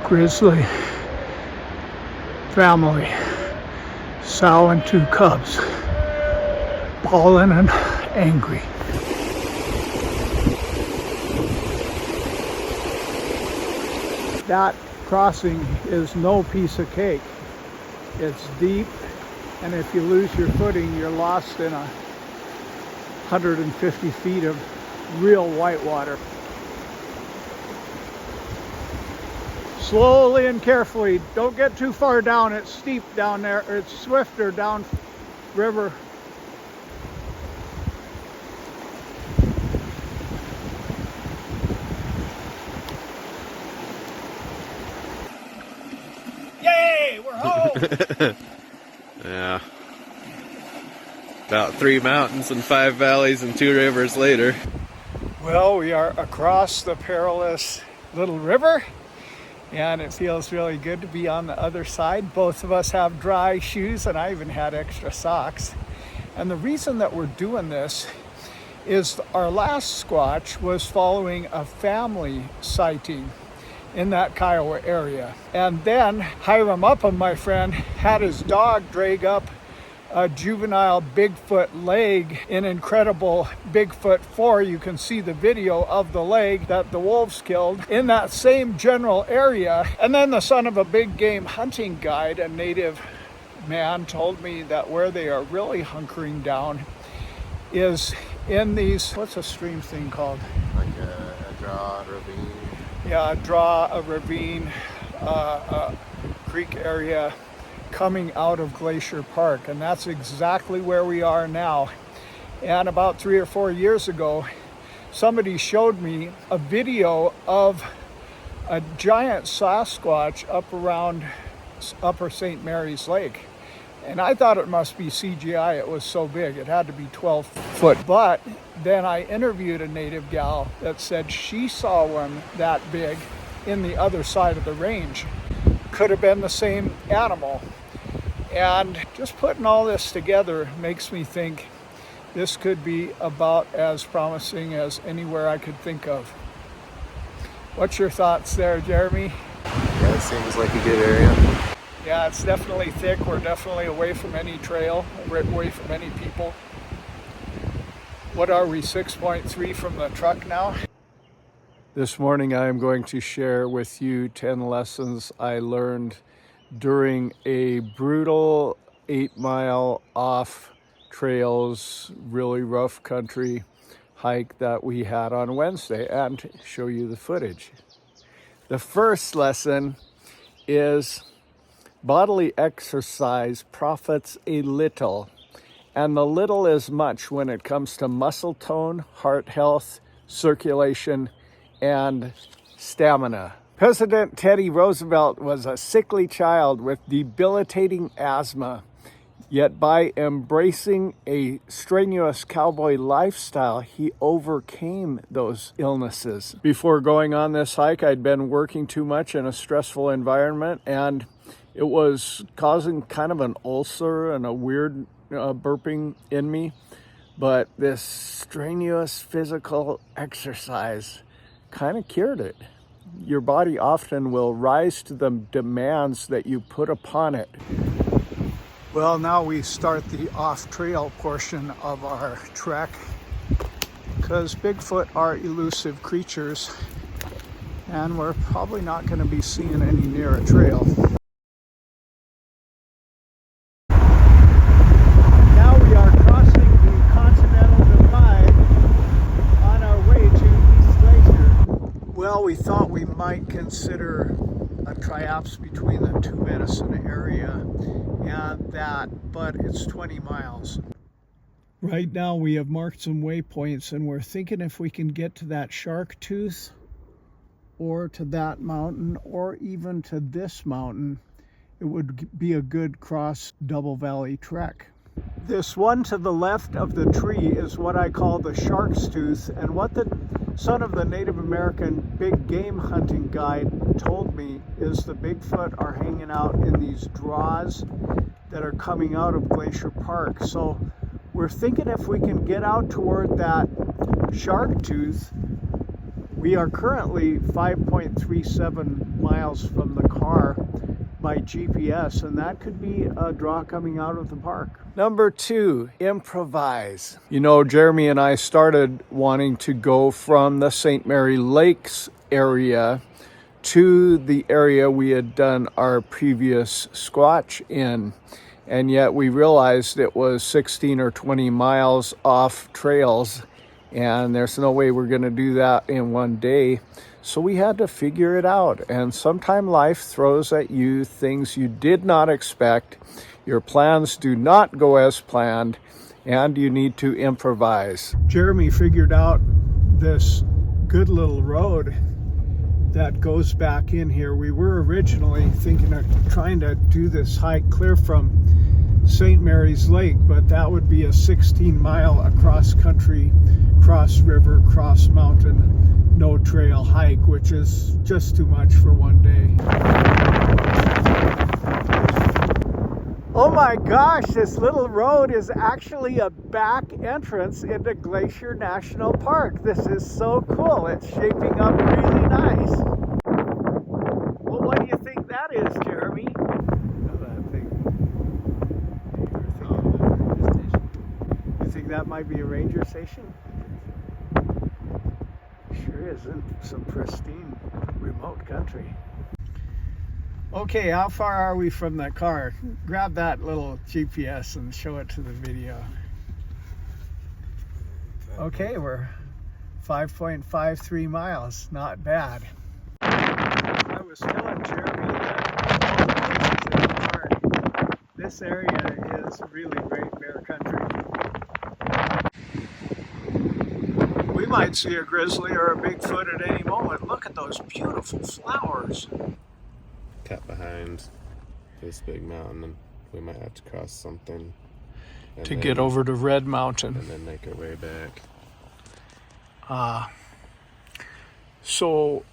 grizzly family, sow and 2 cubs, bawling and angry. That crossing is no piece of cake. It's deep, and if you lose your footing, you're lost in 150 feet of real whitewater. Slowly and carefully, don't get too far down. It's steep down there, or it's swifter down river. Yay, we're home! Yeah. About 3 mountains and 5 valleys and 2 rivers later. Well, we are across the perilous little river, and it feels really good to be on the other side. Both of us have dry shoes, and I even had extra socks. And the reason that we're doing this is our last Squatch was following a family sighting in that Kiowa area. And then Hiram Upham, my friend, had his dog drag up a juvenile Bigfoot leg in Incredible Bigfoot 4. You can see the video of the leg that the wolves killed in that same general area. And then the son of a big game hunting guide, a native man, told me that where they are really hunkering down is in these, what's a stream thing called? Like a draw, ravine. Yeah, a draw, a ravine, a creek area coming out of Glacier Park, and that's exactly where we are now. And about 3 or 4 years ago, somebody showed me a video of a giant Sasquatch up around Upper St. Mary's Lake. And I thought it must be CGI, it was so big, it had to be 12 foot. But then I interviewed a native gal that said she saw one that big in the other side of the range. Could have been the same animal. And just putting all this together makes me think this could be about as promising as anywhere I could think of. What's your thoughts there, Jeremy? Yeah, it seems like a good area. Yeah, it's definitely thick. We're definitely away from any trail, away from any people. What are we, 6.3 from the truck now? This morning I am going to share with you 10 lessons I learned during a brutal 8-mile off trails, really rough country hike that we had on Wednesday, and show you the footage. The first lesson is bodily exercise profits a little, and the little is much when it comes to muscle tone, heart health, circulation, and stamina. President Teddy Roosevelt was a sickly child with debilitating asthma, yet by embracing a strenuous cowboy lifestyle, he overcame those illnesses. Before going on this hike, I'd been working too much in a stressful environment, and it was causing kind of an ulcer and a weird burping in me. But this strenuous physical exercise kind of cured it. Your body often will rise to the demands that you put upon it. Well, now we start the off-trail portion of our trek, because Bigfoot are elusive creatures, and we're probably not going to be seeing any near a trail. Now we are crossing the Continental Divide on our way to East Glacier. Well, we thought we might consider a triaps between the Two Medicine area and that, but it's 20 miles. Right now we have marked some waypoints, and we're thinking if we can get to that shark tooth or to that mountain or even to this mountain, it would be a good cross double valley trek. This one to the left of the tree is what I call the shark's tooth, and what the son of the Native American big game hunting guide told me is the Bigfoot are hanging out in these draws that are coming out of Glacier Park. So we're thinking if we can get out toward that shark tooth, We are currently 5.37 miles from the car by GPS, and that could be a draw coming out of the park. Number 2, improvise. You know, Jeremy and I started wanting to go from the St. Mary Lakes area to the area we had done our previous Squatch in, and yet we realized it was 16 or 20 miles off trails, and there's no way we're going to do that in one day. So we had to figure it out, and sometime life throws at you things you did not expect. Your plans do not go as planned, and you need to improvise. Jeremy figured out this good little road that goes back in here. We were originally thinking of trying to do this hike clear from St. Mary's Lake, but that would be a 16-mile across country, cross river, cross mountain, no trail hike, which is just too much for one day. Oh my gosh, this little road is actually a back entrance into Glacier National Park. This is so cool. It's shaping up really nice. Well, what do you think that is, Jeremy? You think that might be a ranger station? Sure is in some pristine remote country. Okay, how far are we from that car? Grab that little GPS and show it to the video. Okay, we're 5.53 miles, not bad. I was telling Jeremy that this area is really great bear country. We might see a grizzly or a Bigfoot at any moment. Look at those beautiful flowers. Cut behind this big mountain, and we might have to cross something to get over to Red Mountain. And then make our way back. So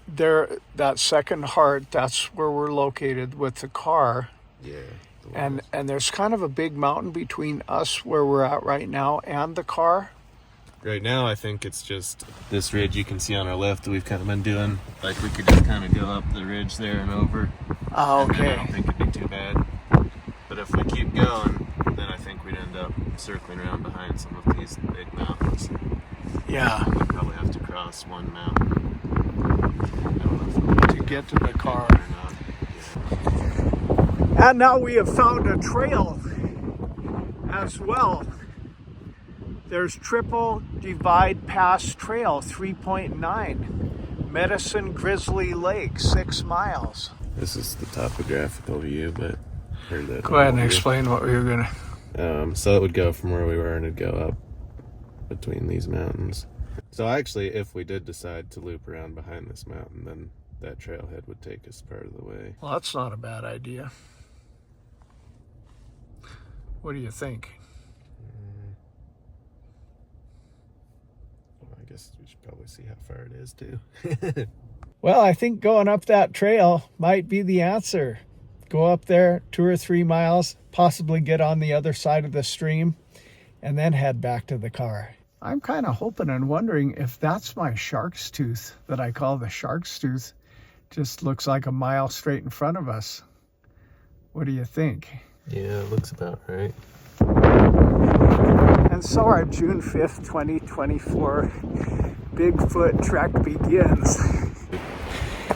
there, that second heart, that's where we're located with the car. Yeah. And there's kind of a big mountain between us where we're at right now and the car. Right now, I think it's just this ridge you can see on our left that we've kind of been doing. Like, we could just kind of go up the ridge there and over. Oh, okay. I don't think it'd be too bad. But if we keep going, then I think we'd end up circling around behind some of these big mountains. Yeah. We'd probably have to cross one mountain. I don't know if to get to the car. Or not. Yeah. And now we have found a trail as well. There's Triple Divide Pass Trail 3.9, Medicine Grizzly Lake 6 miles. This is the topographical view, but go ahead and explain what we were gonna. So it would go from where we were and it'd go up between these mountains. So actually, if we did decide to loop around behind this mountain, then that trailhead would take us part of the way. Well, that's not a bad idea. What do you think? I guess we should probably see how far it is too. Well, I think going up that trail might be the answer. Go up there 2 or 3 miles, possibly get on the other side of the stream, and then head back to the car. I'm kind of hoping and wondering if that's my shark's tooth that I call the shark's tooth. Just looks like a mile straight in front of us. What do you think? Yeah, it looks about right. And so our June 5th, 2024 Bigfoot trek begins.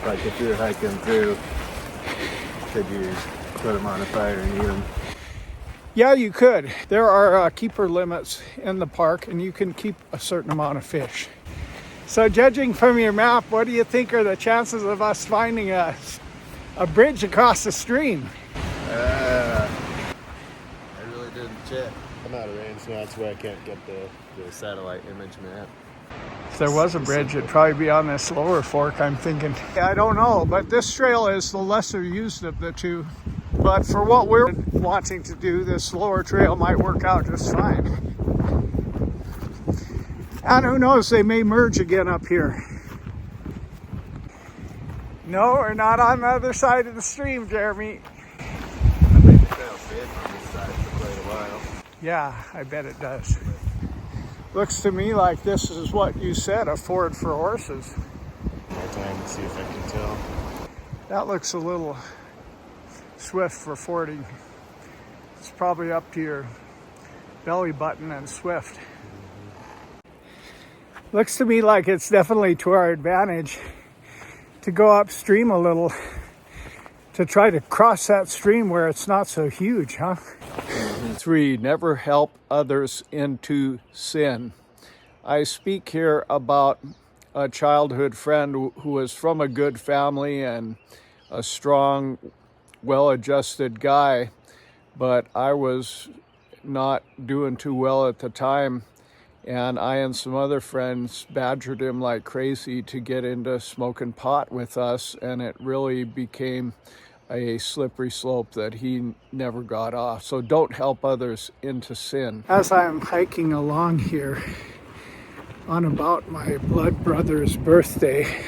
Like if you're hiking through, could you put them on a fire and eat them? Yeah, you could. There are keeper limits in the park, and you can keep a certain amount of fish. So judging from your map, what do you think are the chances of us finding a bridge across the stream? I really didn't check. I'm out of range now, that's where I can't get the satellite image map. If there was a bridge, it'd probably be on this lower fork, I'm thinking. I don't know, but this trail is the lesser used of the two. But for what we're wanting to do, this lower trail might work out just fine. And who knows, they may merge again up here. No, we're not on the other side of the stream, Jeremy. I think the trail's been on this side for quite a while. Yeah, I bet it does. Looks to me like this is what you said, a ford for horses. More time to see if I can tell. That looks a little swift for fording. It's probably up to your belly button and swift. Looks to me like it's definitely to our advantage to go upstream a little to try to cross that stream where it's not so huge, huh? 3, never help others into sin. I speak here about a childhood friend who was from a good family and a strong, well-adjusted guy, but I was not doing too well at the time, and I and some other friends badgered him like crazy to get into smoking pot with us, and it really became a slippery slope that he never got off. So don't help others into sin. As I'm hiking along here on about my blood brother's birthday,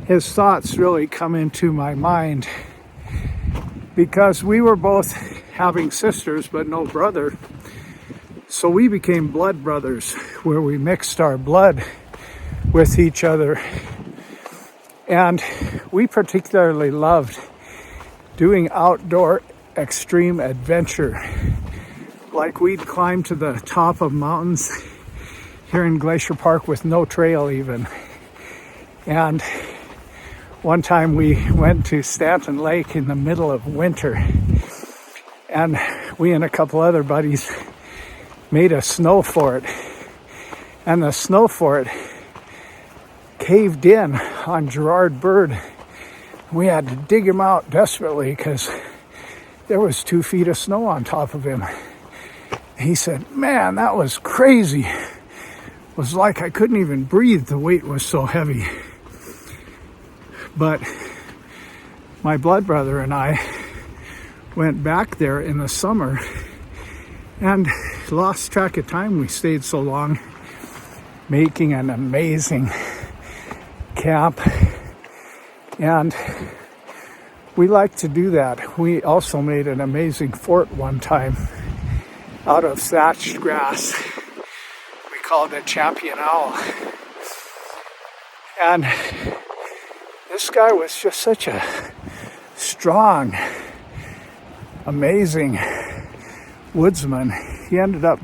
his thoughts really come into my mind, because we were both having sisters but no brother. So we became blood brothers, where we mixed our blood with each other. And we particularly loved doing outdoor extreme adventure. Like we'd climb to the top of mountains here in Glacier Park with no trail even. And one time we went to Stanton Lake in the middle of winter, and we and a couple other buddies made a snow fort, and the snow fort caved in on Gerard Bird. We had to dig him out desperately because there was 2 feet of snow on top of him. He said, "Man, that was crazy. It was like I couldn't even breathe. The weight was so heavy." But my blood brother and I went back there in the summer and lost track of time. We stayed so long, making an amazing camp. And we like to do that. We also made an amazing fort one time out of thatched grass. We called it Champion Owl. And this guy was just such a strong, amazing woodsman. He ended up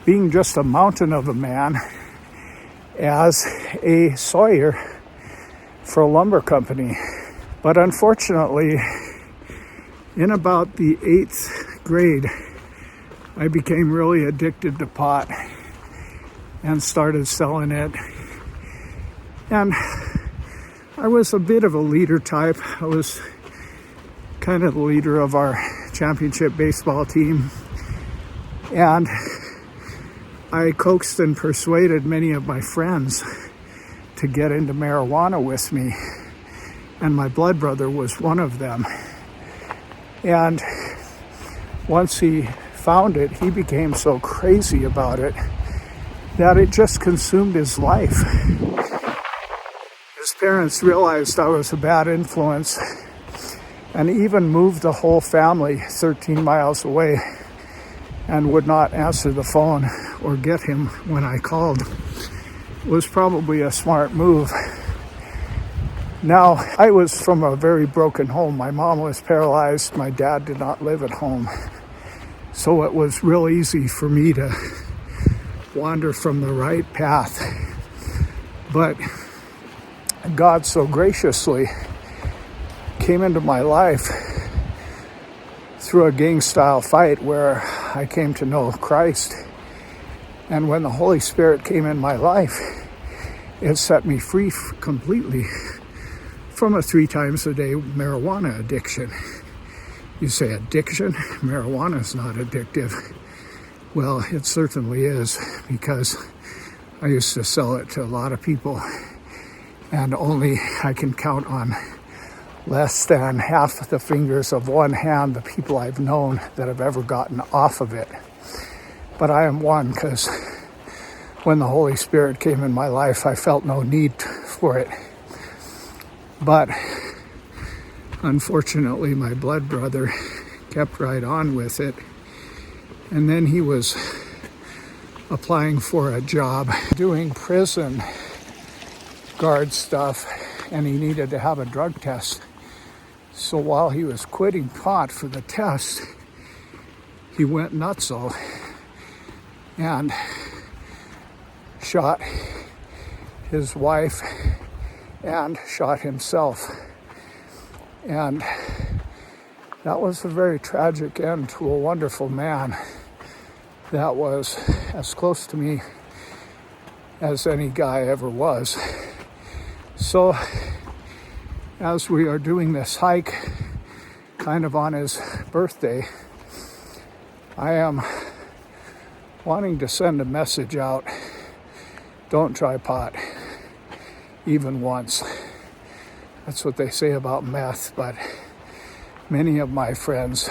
being just a mountain of a man as a sawyer for a lumber company. But unfortunately, in about the 8th grade, I became really addicted to pot and started selling it. And I was a bit of a leader type. I was kind of the leader of our championship baseball team. And I coaxed and persuaded many of my friends to get into marijuana with me. And my blood brother was one of them. And once he found it, he became so crazy about it that it just consumed his life. His parents realized I was a bad influence and even moved the whole family 13 miles away and would not answer the phone or get him when I called. It was probably a smart move. Now, I was from a very broken home. My mom was paralyzed. My dad did not live at home. So it was real easy for me to wander from the right path. But God so graciously came into my life through a gang-style fight where I came to know Christ. And when the Holy Spirit came in my life, it set me free completely from a 3 times a day marijuana addiction. You say addiction? Marijuana is not addictive. Well, it certainly is, because I used to sell it to a lot of people, and only I can count on less than half the fingers of one hand the people I've known that have ever gotten off of it. But I am one, because when the Holy Spirit came in my life, I felt no need for it. But unfortunately, my blood brother kept right on with it. And then he was applying for a job, doing prison guard stuff, and he needed to have a drug test. So while he was quitting pot for the test, he went nutso and shot his wife and shot himself. And that was a very tragic end to a wonderful man that was as close to me as any guy ever was. So as we are doing this hike kind of on his birthday, I am wanting to send a message out. Don't try pot, even once. That's what they say about meth, but many of my friends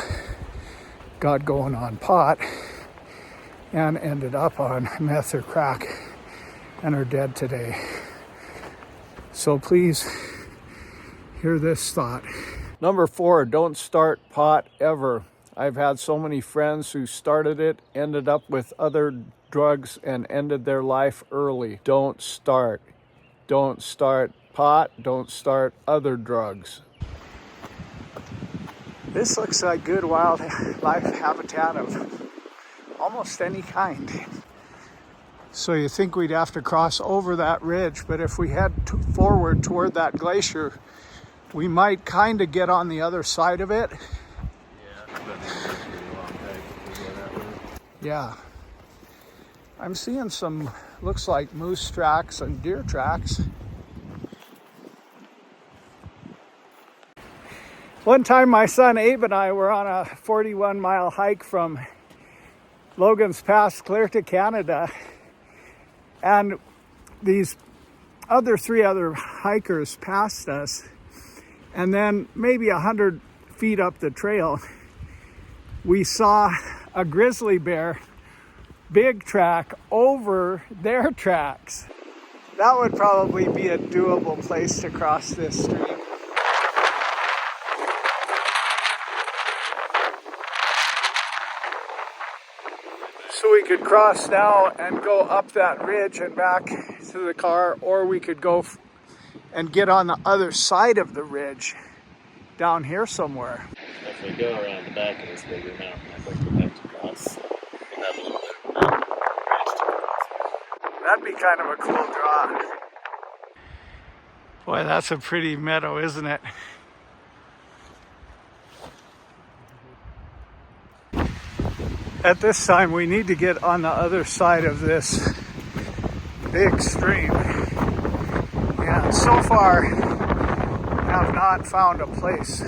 got going on pot and ended up on meth or crack and are dead today. So please hear this thought. Number 4, don't start pot ever. I've had so many friends who started it, ended up with other drugs, and ended their life early. Don't start. Don't start pot. Don't start other drugs. This looks like good wildlife habitat of almost any kind. So you think we'd have to cross over that ridge, but if we head forward toward that glacier, we might kind of get on the other side of it. Yeah. I'm seeing some, looks like moose tracks and deer tracks. One time my son Abe and I were on a 41-mile hike from Logan's Pass clear to Canada, and these three other hikers passed us, and then maybe 100 feet up the trail we saw a grizzly bear big track over their tracks. That would probably be a doable place to cross this stream. So we could cross now and go up that ridge and back to the car, or we could go and get on the other side of the ridge down here somewhere. If we go around the back of this bigger mountain, I think we'd have to cross. We'd have a little bit of mountain ridge to cross. That'd be kind of a cool draw. Boy, that's a pretty meadow, isn't it? At this time, we need to get on the other side of this big stream. And so far, have not found a place.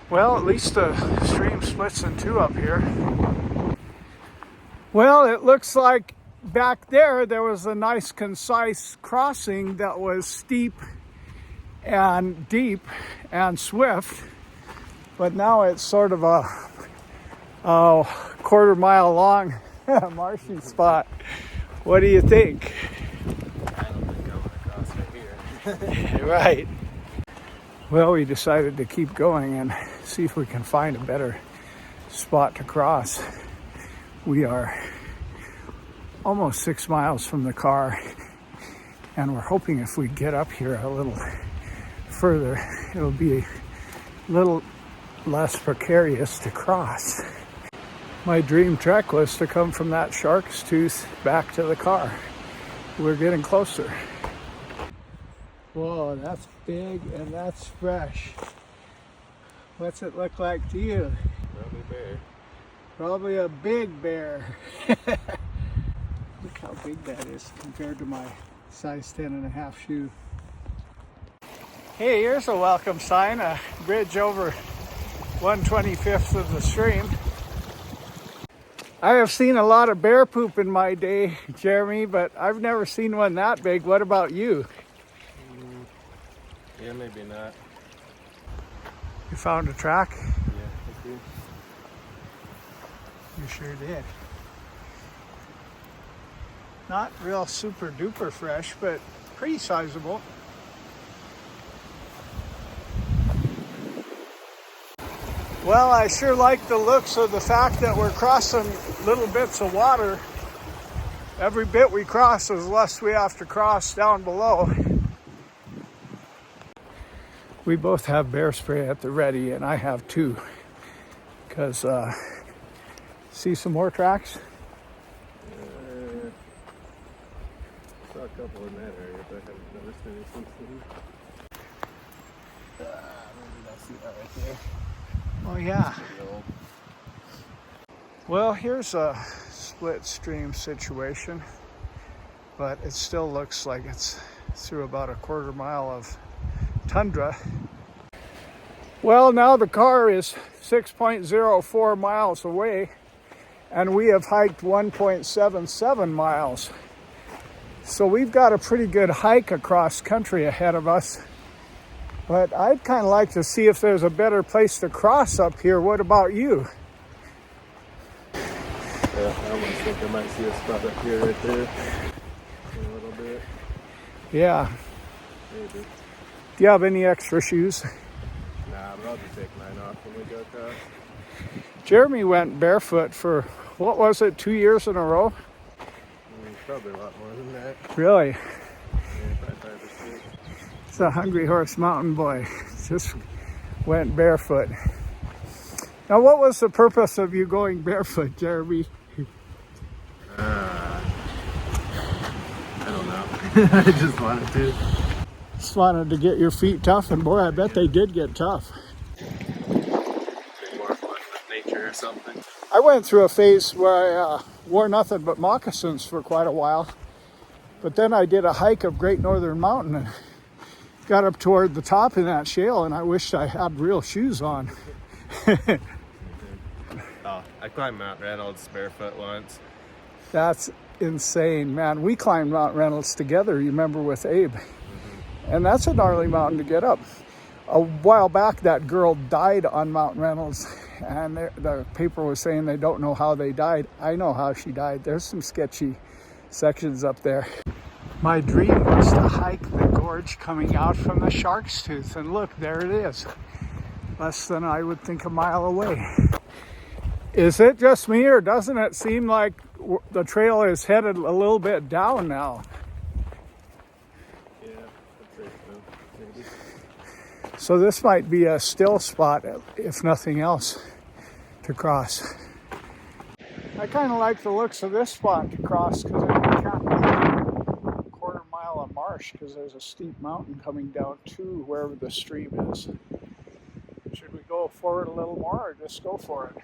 Well, at least the stream splits in two up here. Well, it looks like back there was a nice concise crossing that was steep and deep and swift, but now it's sort of a quarter-mile long marshy spot. What do you think? I don't think I want to cross right here. Right. Well, we decided to keep going and see if we can find a better spot to cross. We are almost 6 miles from the car, and we're hoping if we get up here a little further, it'll be a little less precarious to cross. My dream trek was to come from that Shark's Tooth back to the car. We're getting closer. Whoa, that's big and that's fresh. What's it look like to you? Probably bear. Probably a big bear. Look how big that is compared to my size 10.5 shoe. Hey, here's a welcome sign, a bridge over 1/25th of the stream. I have seen a lot of bear poop in my day, Jeremy, but I've never seen one that big. What about you? Yeah, maybe not. You found a track? Yeah, I do. You sure did. Not real super duper fresh, but pretty sizable. Well, I sure like the looks of the fact that we're crossing little bits of water Every bit we cross is less we have to cross down below. We both have bear spray at the ready, and I have two. Because, see some more tracks? Saw a couple in that area, but I haven't noticed anything soon. Maybe I see that right there. Oh yeah. Well, here's a split stream situation, but it still looks like it's through about a quarter mile of tundra. Well, now the car is 6.04 miles away, and we have hiked 1.77 miles. So we've got a pretty good hike across country ahead of us. But I'd kind of like to see if there's a better place to cross up here. What about you? Yeah, I almost think I might see a spot up here right there. A little bit. Yeah. Maybe. Do you have any extra shoes? Nah, but I'll just take mine off when we go across. Jeremy went barefoot for, what was it, 2 years in a row? Probably a lot more than that. Really? Yeah, probably 5 or 6. It's a Hungry Horse Mountain boy. Just went barefoot. Now, what was the purpose of you going barefoot, Jeremy? I don't know. I just wanted to. Just wanted to get your feet tough, and boy, I bet they did get tough. More fun with nature or something. I went through a phase where I wore nothing but moccasins for quite a while. But then I did a hike of Great Northern Mountain and got up toward the top in that shale, and I wished I had real shoes on. Oh, I climbed Mount Reynolds barefoot once. That's insane, man. We climbed Mount Reynolds together, you remember, with Abe. And that's a gnarly mountain to get up. A while back, that girl died on Mount Reynolds, and the paper was saying they don't know how they died. I know how she died. There's some sketchy sections up there. My dream was to hike the gorge coming out from the Shark's Tooth, and look, there it is. Less than I would think a mile away. Is it just me, or doesn't it seem like the trail is headed a little bit down now? Yeah, I'd say so. Maybe. So this might be a still spot, if nothing else, to cross. I kind of like the looks of this spot to cross, because it can't be a quarter mile of marsh, because there's a steep mountain coming down to wherever the stream is. Should we go forward a little more, or just go for it?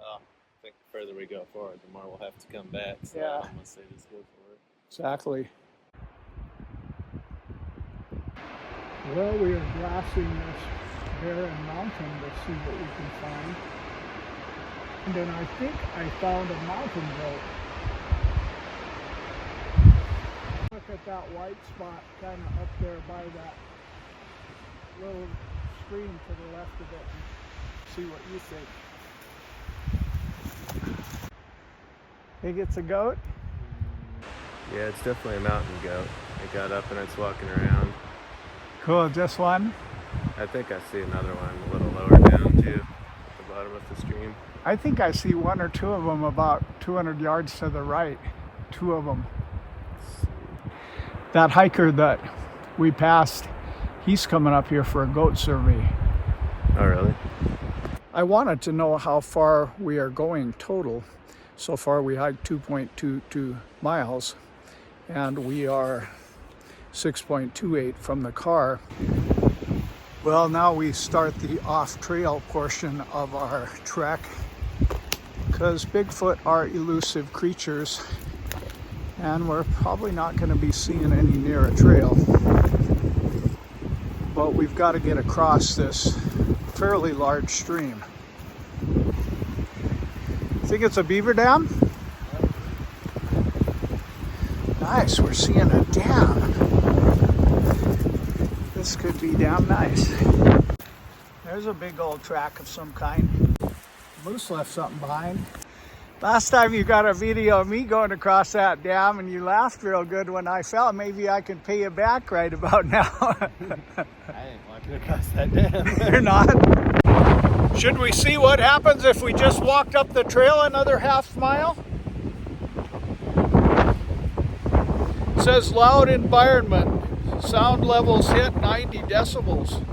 I think the further we go forward, the more we'll have to come back. So Yeah. I almost say just go for it. Exactly. Well, we are grassing this barren mountain to see what we can find. And then I think I found a mountain goat. Look at that white spot kind of up there by that little stream to the left of it, and see what you think. Think it's a goat? Yeah, it's definitely a mountain goat. It got up and it's walking around. Cool, just one? I think I see another one a little lower down too, at the bottom of the stream. I think I see one or two of them about 200 yards to the right. Two of them. That hiker that we passed, he's coming up here for a goat survey. Oh, really? I wanted to know how far we are going total. So far we hiked 2.22 miles, and we are 6.28 from the car. Well, now we start the off-trail portion of our trek, because Bigfoot are elusive creatures, and we're probably not going to be seeing any near a trail. But we've got to get across this fairly large stream. Think it's a beaver dam? Nice, we're seeing a dam. This could be damn nice. There's a big old track of some kind. Moose left something behind. Last time you got a video of me going across that dam and you laughed real good when I fell. Maybe I can pay you back right about now. I ain't walking across that dam. You're not? Should we see what happens if we just walked up the trail another half mile? says loud environment. Sound levels hit 90 decibels.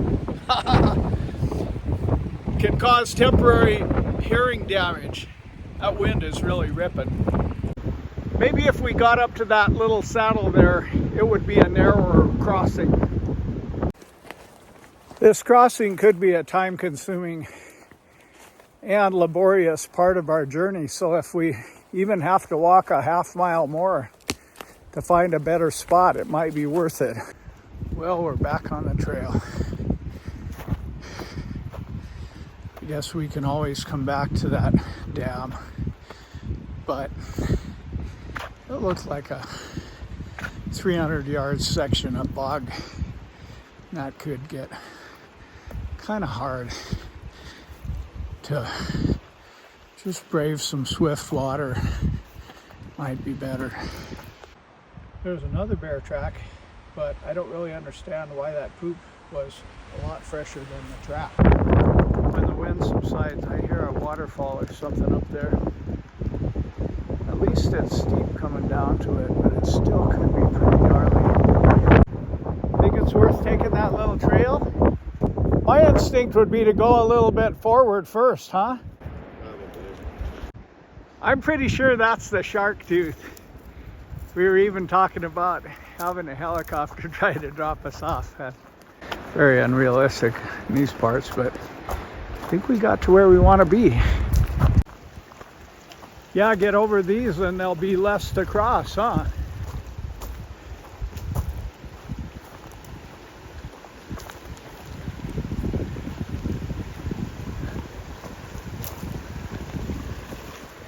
Can cause temporary hearing damage. That wind is really ripping. Maybe if we got up to that little saddle there, it would be a narrower crossing. This crossing could be a time-consuming and laborious part of our journey, so if we even have to walk a half mile more to find a better spot, it might be worth it. Well, we're back on the trail. I guess we can always come back to that dam, but it looks like a 300-yard section of bog. That could get kind of hard to just brave some swift water. Might be better. There's another bear track, but I don't really understand why that poop was a lot fresher than the track. When the wind subsides, I hear a waterfall or something up there. At least it's steep coming down to it, but it still could be pretty gnarly. Think it's worth taking that little trail? My instinct would be to go a little bit forward first, huh? Probably. I'm pretty sure that's the shark tooth. We were even talking about having a helicopter try to drop us off. That's very unrealistic in these parts, but I think we got to where we want to be. Yeah, get over these and there'll be less to cross, huh?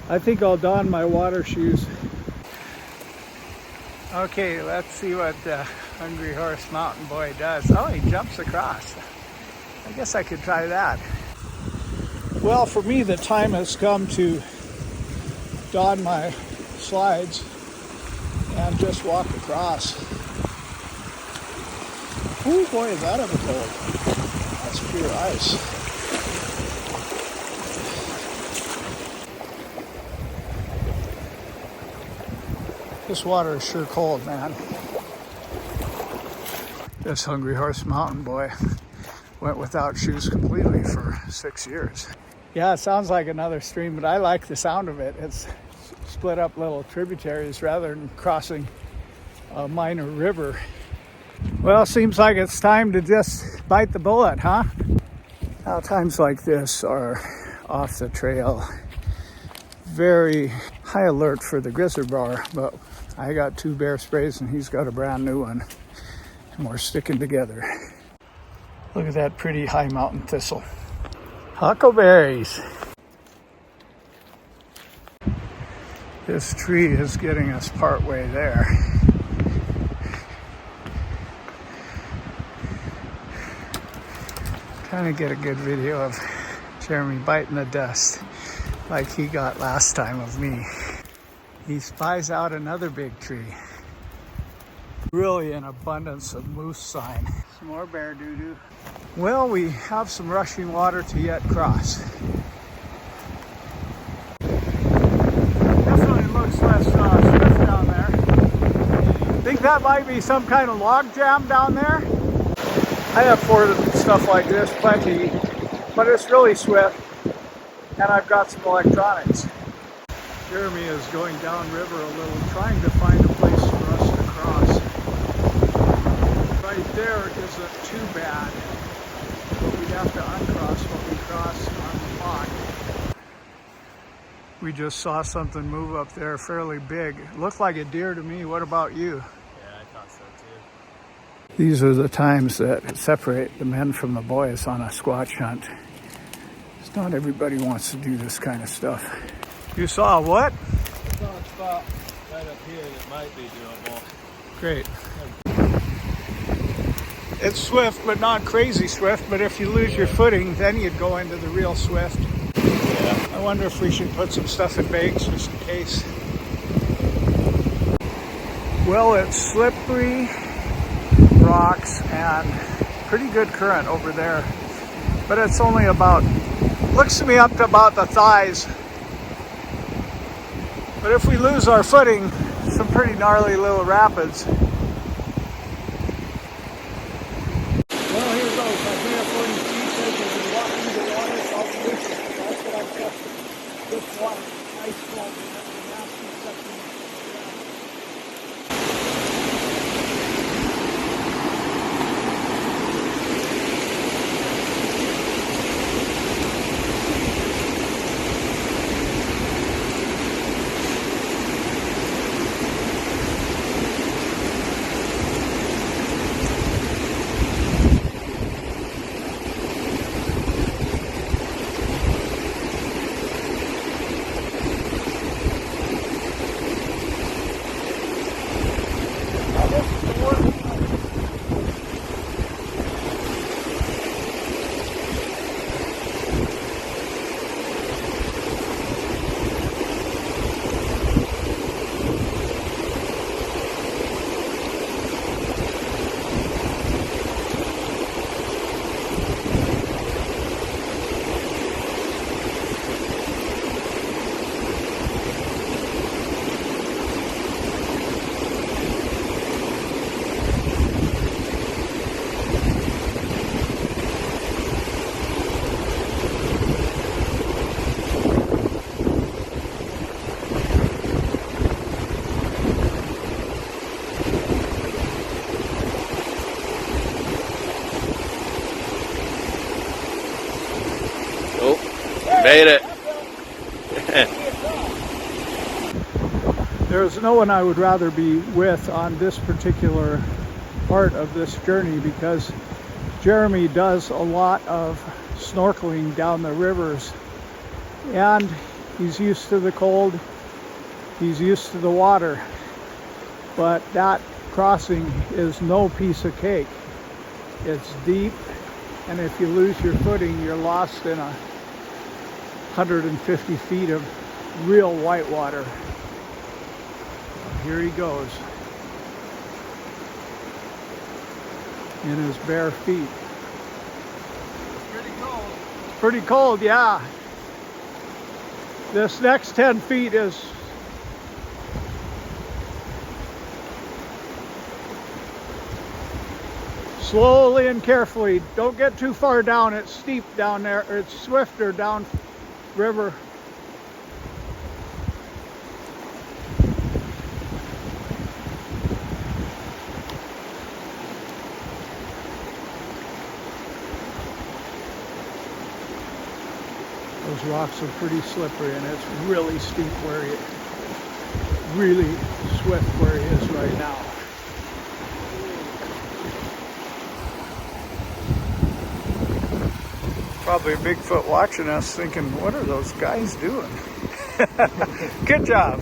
I think I'll don my water shoes. Okay, let's see what the Hungry Horse Mountain Boy does. Oh, he jumps across. I guess I could try that. Well, for me, the time has come to don my slides and just walk across. Oh boy, is that ever cold. That's pure ice. This water is sure cold, man. This Hungry Horse Mountain Boy went without shoes completely for 6 years. Yeah, it sounds like another stream, but I like the sound of it. It's split up little tributaries rather than crossing a minor river. Well, seems like it's time to just bite the bullet, huh? Now, times like this are off the trail. Very high alert for the grizzly bar, but I got 2 bear sprays and he's got a brand new one. And we're sticking together. Look at that pretty high mountain thistle. Huckleberries. This tree is getting us part way there. Trying to get a good video of Jeremy biting the dust like he got last time of me. He spies out another big tree. Really an abundance of moose sign. Some more bear doo-doo. Well, we have some rushing water to yet cross. Definitely looks less swift down there. Think that might be some kind of log jam down there? I have forded stuff like this plenty, but it's really swift, and I've got some electronics. Jeremy is going downriver a little, trying to find a place for us to cross. Right there isn't too bad, but we'd have to uncross what we cross on the block. We just saw something move up there fairly big. It looked like a deer to me. What about you? Yeah, I thought so too. These are the times that separate the men from the boys on a Squatch hunt. It's not everybody wants to do this kind of stuff. You saw what? I saw a spot right up here that might be doable. Great. It's swift, but not crazy swift. But if you lose your footing, then you'd go into the real swift. Yeah. I wonder if we should put some stuff in bags just in case. Well, it's slippery rocks and pretty good current over there. But it's only about, looks to me up to about the thighs. But if we lose our footing, Some pretty gnarly little rapids. Well, here goes. I've made a 40 feet as we walk through the water. It's all delicious. That's what I've got. This water, ice cold, and that's a nasty section. Made it. There's no one I would rather be with on this particular part of this journey, because Jeremy does a lot of snorkeling down the rivers, and he's used to the cold, he's used to the water, but that crossing is no piece of cake. It's deep, and if you lose your footing, you're lost in 150 feet of real white water. Here he goes in his bare feet. Pretty cold. Pretty cold, yeah. This next 10 feet is slowly and carefully. Don't get too far down. It's steep down there. It's swifter down river. Those rocks are pretty slippery, and it's really steep where he, really swift where he is right now. Probably a Bigfoot watching us thinking, what are those guys doing? Good job.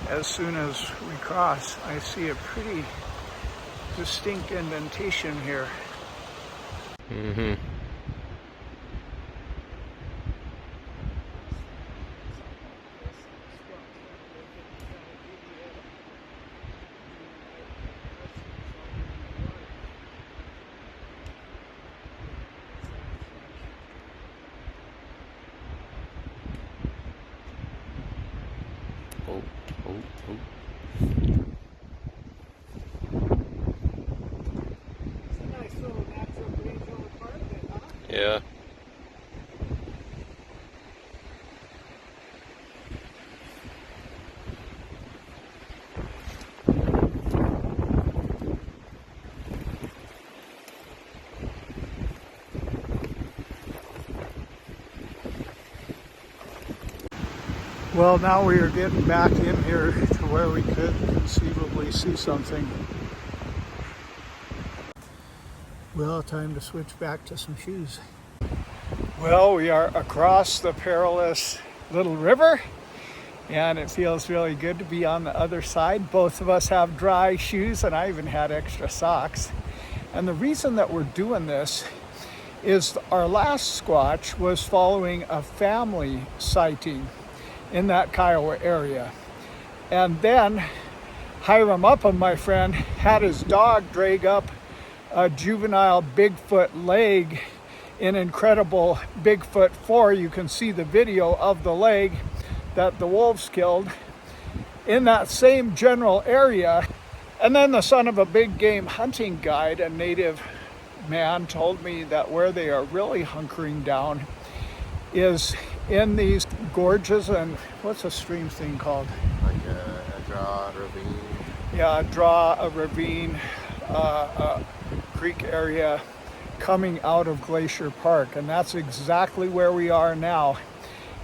As soon as we cross, I see a pretty distinct indentation here. Mm-hmm. Yeah. Well, now we are getting back in here to where we could conceivably see something. Well, time to switch back to some shoes. Well, we are across the perilous little river, and it feels really good to be on the other side. Both of us have dry shoes, and I even had extra socks. And the reason that we're doing this is our last Squatch was following a family sighting in that Kiowa area. And then Hiram Upham, my friend, had his dog drag up a juvenile Bigfoot leg in Incredible Bigfoot 4. You can see the video of the leg that the wolves killed. in that same general area. And then the son of a big game hunting guide, a native man, told me that where they are really hunkering down is in these gorges. And what's a stream thing called? Like a draw, ravine. Yeah, a draw, a ravine, a creek area coming out of Glacier Park. And that's exactly where we are now.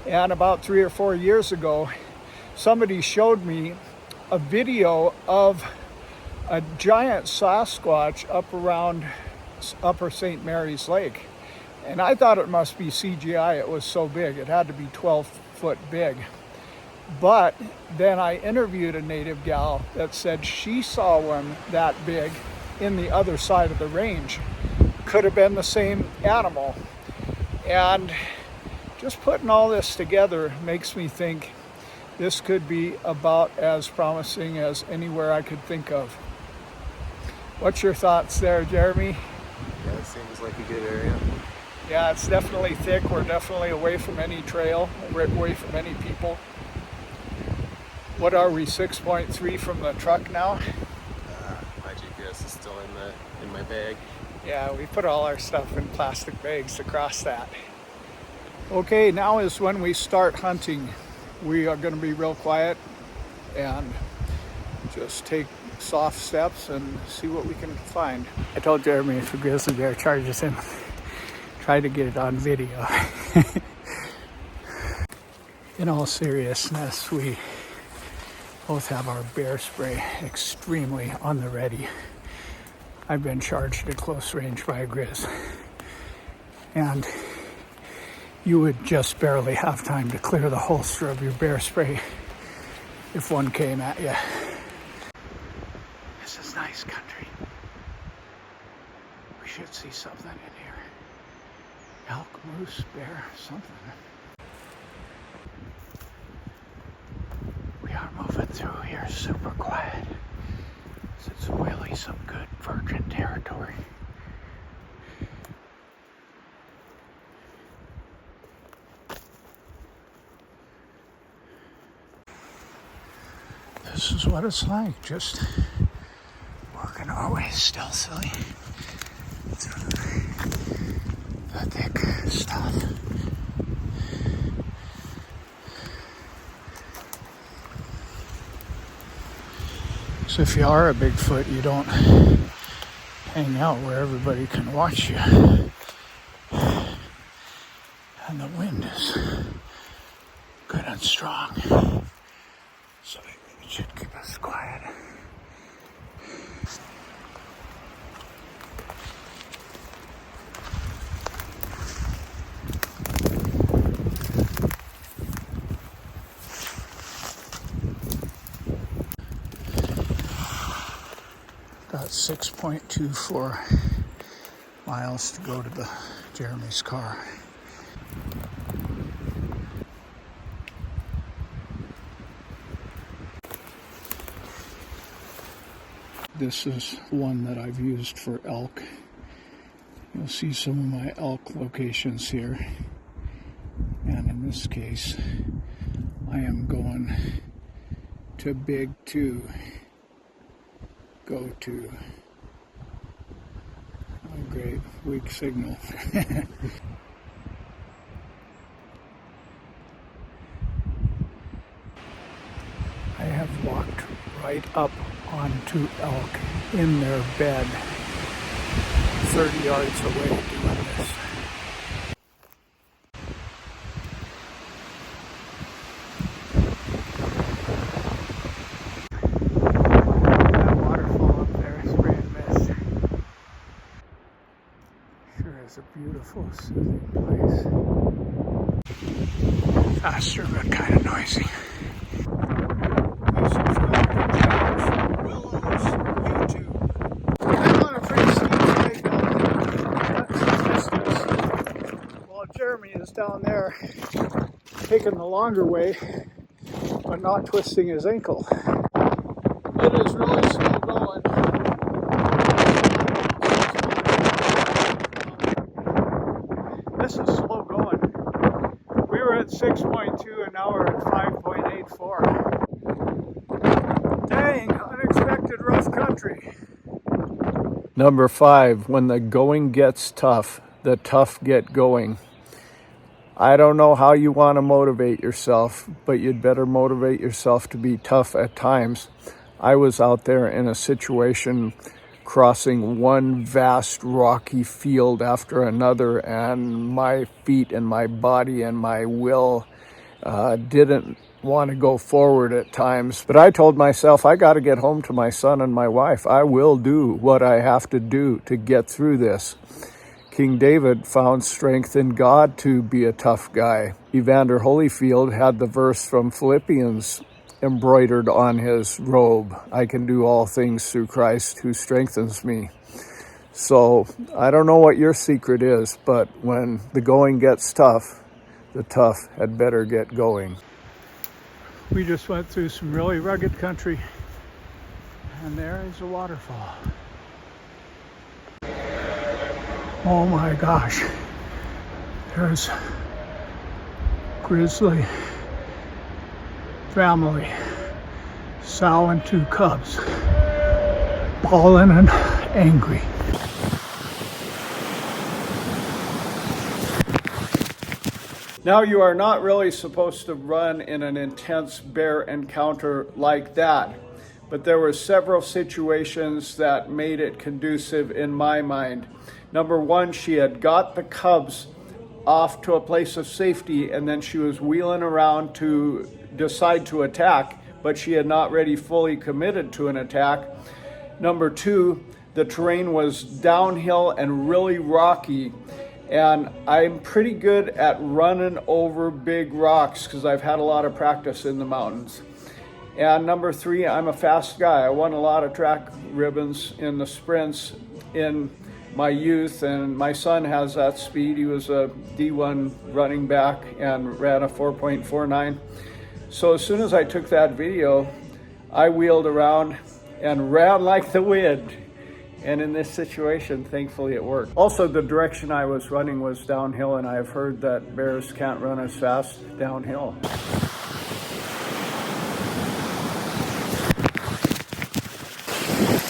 And about 3 or 4 years ago, somebody showed me a video of a giant Sasquatch up around Upper St. Mary's Lake. And I thought it must be CGI. It was so big. It had to be 12 foot big. But then I interviewed a native gal that said she saw one that big in the other side of the range. Could have been the same animal. And just putting all this together makes me think this could be about as promising as anywhere I could think of. What's your thoughts there, Jeremy? Yeah, it seems like a good area. Yeah, it's definitely thick. We're definitely away from any trail, away from any people. What are we, 6.3 from the truck now? My GPS is still in my bag. Yeah, we put all our stuff in plastic bags across that. Okay, now is when we start hunting. We are going to be real quiet and just take soft steps and see what we can find. I told Jeremy if a grizzly bear charges him, try to get it on video. In all seriousness, we both have our bear spray extremely on the ready. I've been charged at close range by a griz, and you would just barely have time to clear the holster of your bear spray if one came at you. This is nice country. We should see something in here. Elk, moose, bear, something. We are moving through here super quiet. It's really some good virgin territory. This is what it's like, just working our way stealthily through the thick stuff. So if you are a Bigfoot, you don't hang out where everybody can watch you. And the wind is good and strong. So it should keep us quiet. Got 6.24 miles to go to Jeremy's car. This is one that I've used for elk. You'll see some of my elk locations here. And in this case, I am going to Big 2. Go to. Oh, great. Weak signal. I have walked right up onto elk in their bed 30 yards away doing this. That waterfall up there, spray and mist. Sure is a beautiful, soothing place. Faster but kind of noisy. Jeremy is down there taking the longer way, but not twisting his ankle. It is really slow going. This is slow going. We were at 6.2 and now we're at 5.84. Number 5, when the going gets tough, the tough get going. I don't know how you want to motivate yourself, but you'd better motivate yourself to be tough at times. I was out there in a situation crossing one vast rocky field after another, and my feet and my body and my will didn't want to go forward at times. But I told myself, I got to get home to my son and my wife. I will do what I have to do to get through this. King David found strength in God to be a tough guy. Evander Holyfield had the verse from Philippians embroidered on his robe. I can do all things through Christ who strengthens me. So I don't know what your secret is, but when the going gets tough, the tough had better get going. We just went through some really rugged country, and there is a waterfall. Oh my gosh, there's grizzly family, sow and 2 cubs, bawling and angry. Now, you are not really supposed to run in an intense bear encounter like that, but there were several situations that made it conducive in my mind. Number 1, she had got the cubs off to a place of safety, and then she was wheeling around to decide to attack, but she had not really fully committed to an attack. Number 2, the terrain was downhill and really rocky, and I'm pretty good at running over big rocks because I've had a lot of practice in the mountains. And number 3, I'm a fast guy. I won a lot of track ribbons in the sprints in my youth, and my son has that speed. He was a D1 running back and ran a 4.49. So as soon as I took that video, I wheeled around and ran like the wind. And in this situation, thankfully it worked. Also, the direction I was running was downhill, and I've heard that bears can't run as fast downhill.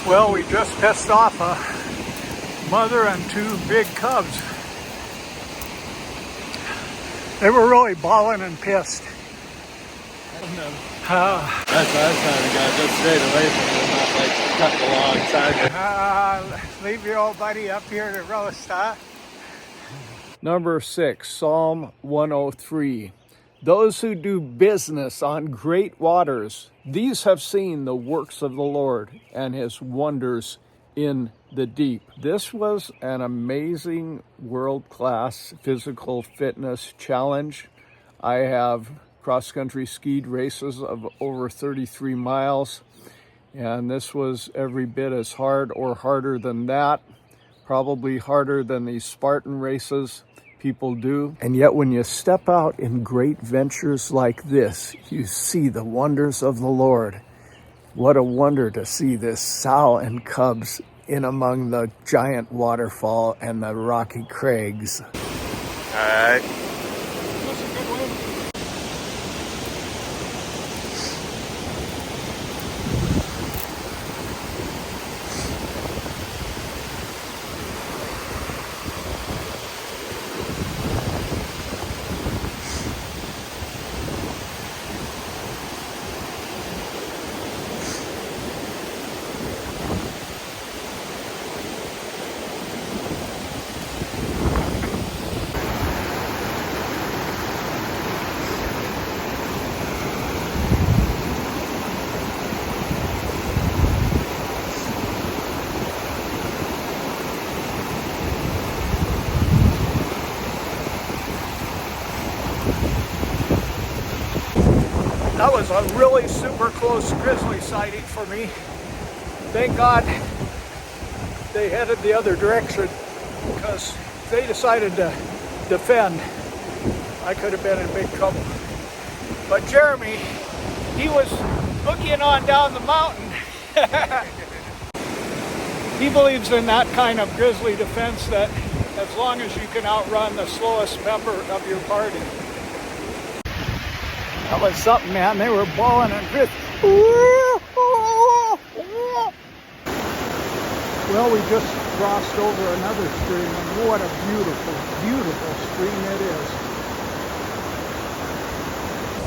Well, we just pissed off a mother and 2 big cubs. They were really bawling and pissed. I don't know. That's what I was trying to go. Just stayed away from them, not like cut alongside. Leave your old buddy up here to roast, huh? Number 6, Psalm 103. Those who do business on great waters, these have seen the works of the Lord and his wonders in the deep. This was an amazing world-class physical fitness challenge. I have cross-country skied races of over 33 miles, and this was every bit as hard or harder than that, probably harder than these Spartan races people do. And yet when you step out in great ventures like this, you see the wonders of the Lord. What a wonder to see this sow and cubs in among the giant waterfall and the rocky crags. All right. That was a really super close grizzly sighting for me. Thank God they headed the other direction, because if they decided to defend, I could have been in big trouble. But Jeremy, he was looking on down the mountain. He believes in that kind of grizzly defense, that as long as you can outrun the slowest member of your party. That was something, man. They were bawling and pissed. Well, we just crossed over another stream, and what a beautiful, beautiful stream it is.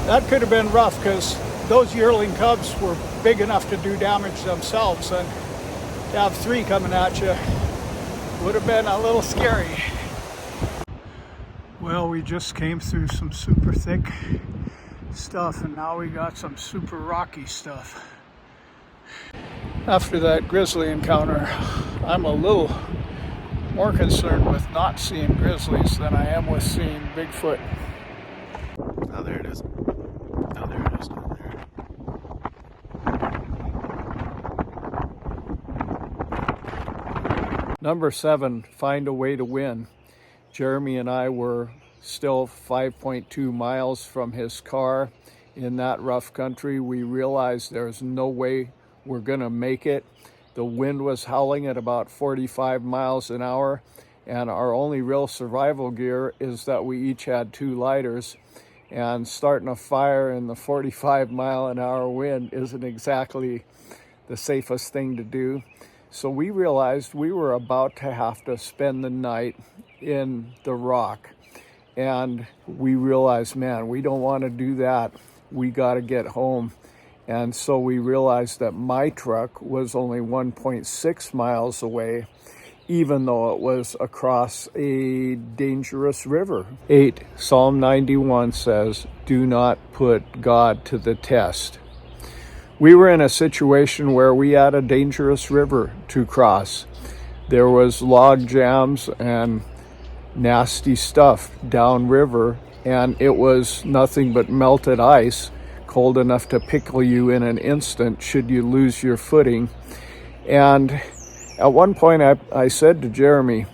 That could have been rough because those yearling cubs were big enough to do damage themselves, and to have three coming at you would have been a little scary. Well, we just came through some super thick stuff, and now we got some super rocky stuff. After that grizzly encounter, I'm a little more concerned with not seeing grizzlies than I am with seeing Bigfoot. Oh, there it is. Oh, there it is down there. Number 7, find a way to win. Jeremy and I were still 5.2 miles from his car in that rough country. We realized there's no way we're gonna make it. The wind was howling at about 45 miles an hour, and our only real survival gear is that we each had 2 lighters, and starting a fire in the 45-mile-an-hour wind isn't exactly the safest thing to do. So we realized we were about to have to spend the night in the rock, and we realized, man, we don't want to do that. We got to get home. And so we realized that my truck was only 1.6 miles away, even though it was across a dangerous river. 8, Psalm 91 says, do not put God to the test. We were in a situation where we had a dangerous river to cross. There was log jams and nasty stuff downriver, and it was nothing but melted ice, cold enough to pickle you in an instant should you lose your footing. And at one point I said to Jeremy,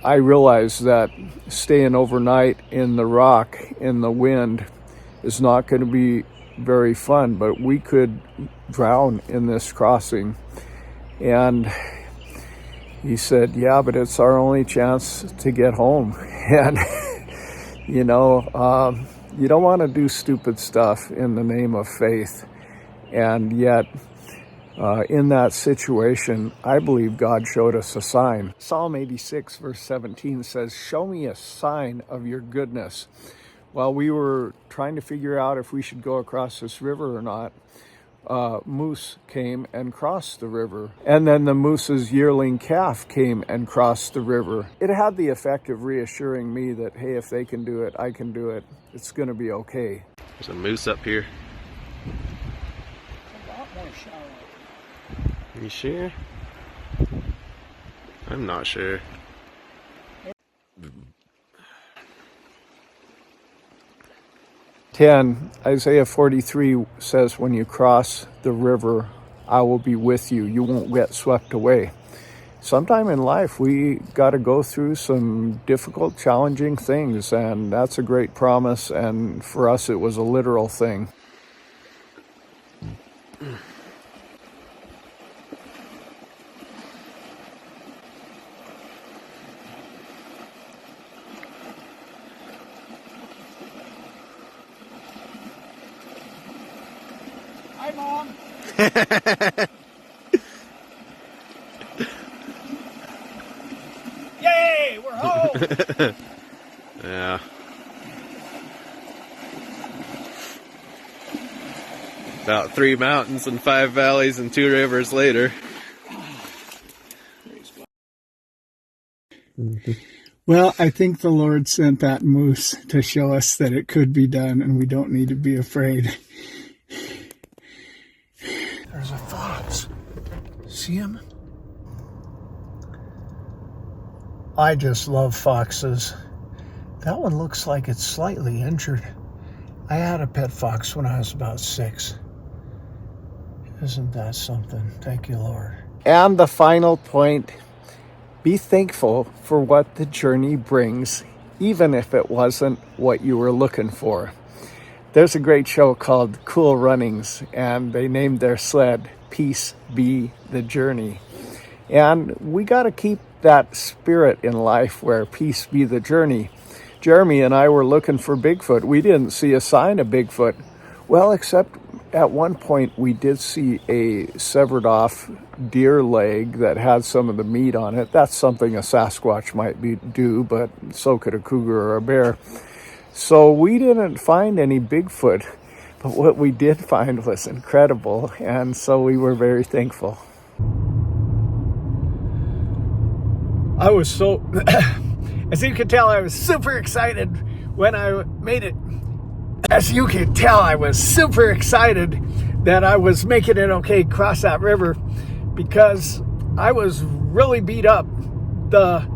I realized that staying overnight in the rock in the wind is not going to be very fun, but we could drown in this crossing. And he said, yeah, but it's our only chance to get home. And you know, you don't want to do stupid stuff in the name of faith. And yet, in that situation, I believe God showed us a sign. Psalm 86, verse 17 says, show me a sign of your goodness. While we were trying to figure out if we should go across this river or not, moose came and crossed the river. And then the moose's yearling calf came and crossed the river. It had the effect of reassuring me that, hey, if they can do it, I can do it. It's going to be okay. There's a moose up here. A lot more shallow. You sure? I'm not sure. Isaiah 43 says, when you cross the river, I will be with you. You won't get swept away. Sometime in life, we got to go through some difficult, challenging things, and that's a great promise, and for us, it was a literal thing. Hi, Mom. Yay, we're home. Yeah. About 3 mountains and 5 valleys and 2 rivers later. Well, I think the Lord sent that moose to show us that it could be done and we don't need to be afraid. There's a fox. See him? I just love foxes. That one looks like it's slightly injured. I had a pet fox when I was about 6. Isn't that something? Thank you, Lord. And the final point, be thankful for what the journey brings, even if it wasn't what you were looking for. There's a great show called Cool Runnings, and they named their sled Peace Be the Journey. And we got to keep that spirit in life where peace be the journey. Jeremy and I were looking for Bigfoot. We didn't see a sign of Bigfoot. Well, except at one point we did see a severed off deer leg that had some of the meat on it. That's something a Sasquatch might do, but so could a cougar or a bear. So we didn't find any Bigfoot, but what we did find was incredible, and so we were very thankful. I was so, as you can tell, I was super excited when I made it. As you can tell, I was super excited that I was making it okay across that river, because I was really beat up. The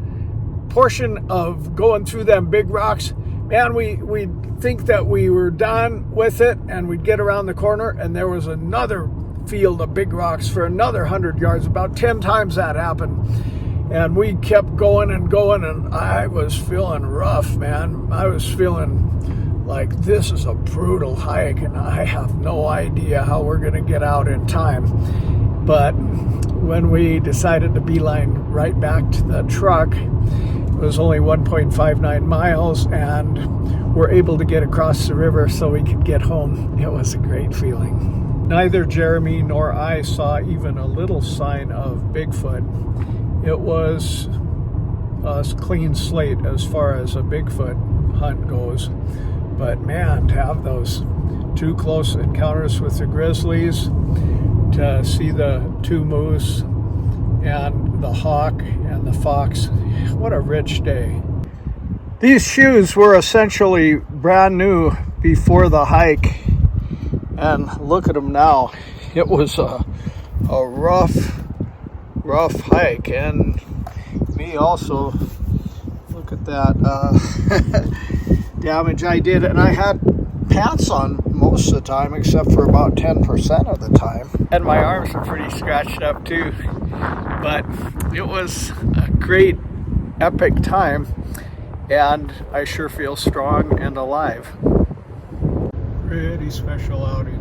portion of going through them big rocks, man, we think that we were done with it, and we'd get around the corner and there was another field of big rocks for another 100 yards. About 10 times that happened. And we kept going and going, and I was feeling rough, man. I was feeling like this is a brutal hike, and I have no idea how we're going to get out in time. But when we decided to beeline right back to the truck, it was only 1.59 miles, and we're able to get across the river so we could get home. It was a great feeling. Neither Jeremy nor I saw even a little sign of Bigfoot. It was a clean slate as far as a Bigfoot hunt goes. But man, to have those 2 close encounters with the grizzlies, to see the 2 moose and the hawk and the fox, what a rich day. These shoes were essentially brand new before the hike, and look at them now. It was a rough hike, and me also, look at that damage I did, and I had pants on most of the time except for about 10% of the time, and my arms were pretty scratched up too. But it was a great epic time, and I sure feel strong and alive. Pretty special outing.